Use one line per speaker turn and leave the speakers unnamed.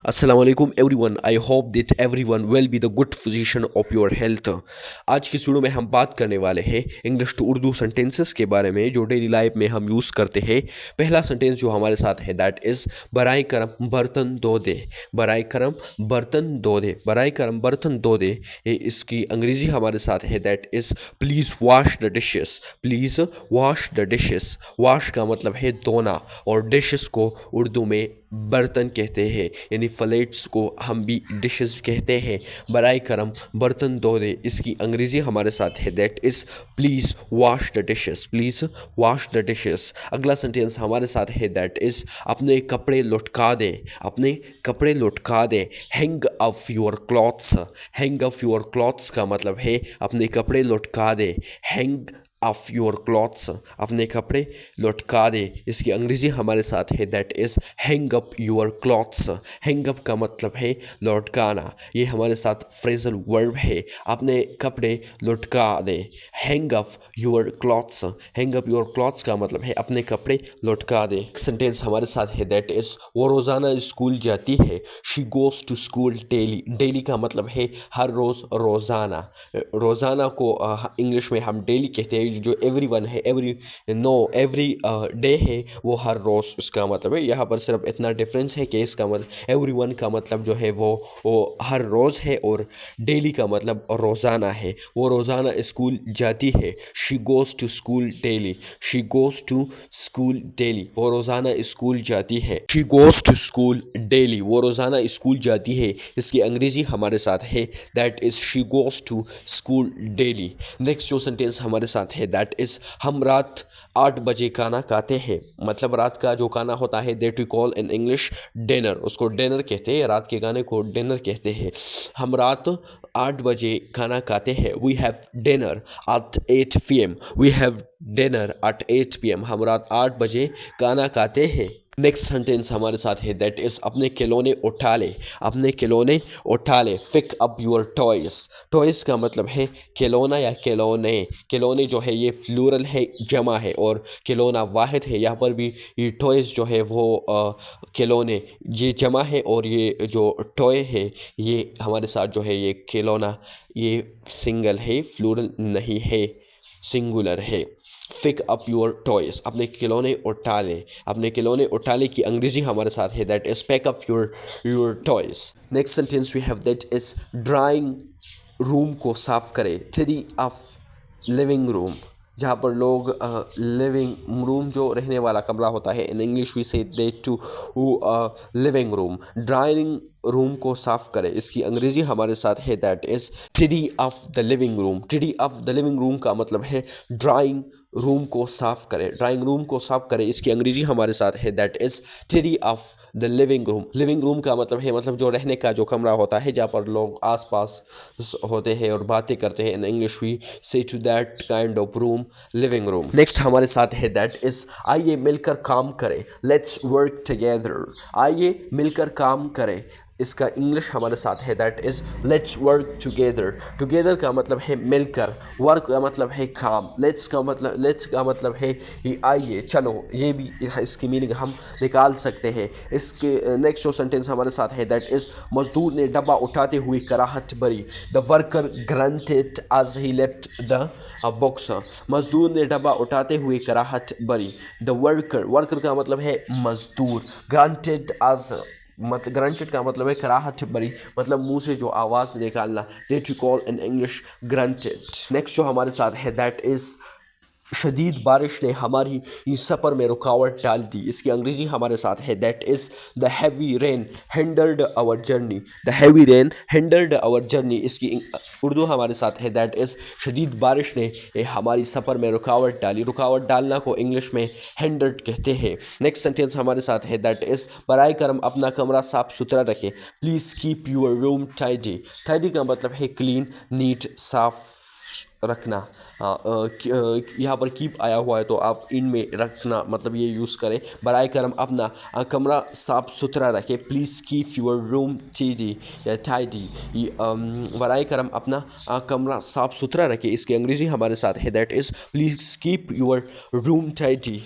Assalamualaikum everyone. I hope that everyone will be the good physician of your health. आज की video में हम बात करने वाले हैं इंग्लिश टू उर्दू सेंटेंसेस के बारे में जो डेली लाइफ में हम यूज़ करते हैं। पहला सेंटेंस जो हमारे साथ है दैट इज़ बराए करम बर्तन धो दे। बराए करम बर्तन धो दे। बराए करम बर्तन धो दे। इसकी अंग्रेज़ी हमारे साथ है that is please wash the dishes. Please wash the dishes. Wash का मतलब है धोना और डिशेस को उर्दू में बर्तन कहते हैं, यानी प्लेट्स को हम भी डिशेस कहते हैं। बराए करम बर्तन धो दे। इसकी अंग्रेज़ी हमारे साथ है that is please wash the dishes. Please wash the dishes. अगला सेंटेंस हमारे साथ है दैट इज़ अपने कपड़े लटका दे। अपने कपड़े लटका दे। Hang of your clothes. Hang of your clothes का मतलब है अपने कपड़े लटका दे। हैंग ऑफ योर क्लॉथ्स, अपने कपड़े लटका दे। इसकी अंग्रेज़ी हमारे साथ है that is hang up your clothes. Hang up का मतलब है लटकाना। ये हमारे साथ फ्रेजल वर्ब है, अपने कपड़े लटका दे। Hang up your clothes. Hang up your clothes का मतलब है अपने कपड़े लटका दे। सेंटेंस हमारे साथ है दैट इज़ वो रोज़ाना स्कूल जाती है। She goes to school daily. Daily का मतलब है हर रोज़, रोज़ाना। रोज़ाना को इंग्लिश में हम डेली कहते हैं। जो एवरीवन है, एवरी डे है, वो हर रोज़ उसका मतलब है। यहाँ पर सिर्फ इतना डिफरेंस है कि इसका मतलब एवरीवन का मतलब जो है वो हर रोज़ है और डेली का मतलब रोज़ाना है। वो रोज़ाना स्कूल जाती है। She goes to school daily. She goes to school daily. वो रोज़ाना स्कूल जाती है। She goes to school daily. वो रोज़ाना स्कूल जाती है। इसकी अंग्रेज़ी हमारे साथ है that is she goes to school daily. Next जो सेंटेंस हमारे साथ है दैट इज़ हम रात 8 बजे खाना खाते हैं। मतलब रात का जो खाना होता है that we call in English dinner. उसको डिनर कहते हैं, रात के खाने को डिनर कहते हैं। हम रात 8 बजे खाना खाते हैं। We have dinner at 8 PM। We have dinner at 8 PM। हम रात 8 बजे खाना खाते हैं। नेक्स्ट सेंटेंस हमारे साथ है दैट इज़ अपने खिलौने उठा ले। अपने खिलौने उठा ले। Pick up your toys. Toys का मतलब है खिलौना या खिलौने। खिलौने जो है ये फ्लूरल है, जमा है, और खिलौना वाहिद है। यहाँ पर भी ये टॉयज़ जो है वो खिलौने ये जमा है, और ये जो टॉय है ये हमारे साथ जो है ये खिलौना ये सिंगल है, फ्लूरल नहीं है, सिंगुलर है। Pick up your toys. अपने खिलौने उठा लें। अपने खिलौने उठा लें की अंग्रेज़ी हमारे साथ है that is pick up your toys. Next sentence we have that is drawing room को साफ करें। टिडी ऑफ लिविंग रूम। जहाँ पर लोग लिविंग रूम जो रहने वाला कमरा होता है, in English we say that to living room. Drawing room को साफ करें। इसकी अंग्रेज़ी हमारे साथ है that is tidy of the living room. Tidy of the living room का मतलब है ड्राइंग रूम को साफ करें। ड्राइंग रूम को साफ करें। इसकी अंग्रेज़ी हमारे साथ है that is tidy of the living room. Living room का मतलब है मतलब जो रहने का जो कमरा होता है जहाँ पर लोग आसपास होते हैं और बातें करते हैं। In English we say to that kind of room living room. Next हमारे साथ है दैट इज़ आइए मिलकर काम करें। Let's work together. आइए मिलकर काम करें। इसका इंग्लिश हमारे साथ है that is let's work together. Together का मतलब है मिलकर, वर्क का मतलब है काम, लेट्स का मतलब है ये आइए, चलो, ये भी इसकी मीनिंग हम निकाल सकते हैं। इसके नेक्स्ट जो सेंटेंस हमारे साथ है दैट इज़ मजदूर ने डब्बा उठाते हुए कराहट भरी। The worker grunted as he left the box. मजदूर ने डब्बा उठाते हुए कराहट भरी। द वर्कर का मतलब है मजदूर। ग्रांटेड एज मतलब ग्रंटेड का मतलब है कराहट भरी, मतलब मुंह से जो आवाज़ निकालना, that you call in English granted. Next जो हमारे साथ है दैट इज़ शदीद बारिश ने हमारी इस सफ़र में रुकावट डाल दी। इसकी अंग्रेज़ी हमारे साथ है that is the heavy rain hindered our journey. The heavy rain hindered our journey. इसकी उर्दू हमारे साथ है दैट इज़ शदीद बारिश ने हमारी सफ़र में रुकावट डाली। रुकावट डालना को इंग्लिश में हिंडर्ड कहते हैं। नेक्स्ट सेंटेंस हमारे साथ है दैट इज़ बराए करम अपना कमरा साफ़ सुथरा रखें। Please keep your room tidy. Tidy का मतलब है क्लीन, नीट, साफ़ रखना। यहाँ पर कीप आया हुआ है तो आप इनमें रखना मतलब ये यूज़ करें। बराए करम अपना कमरा साफ़ सुथरा रखें। Please keep your room tidy या टाइडी। बराए करम अपना कमरा साफ़ सुथरा रखें। इसकी अंग्रेज़ी हमारे साथ है that is please keep your room tidy.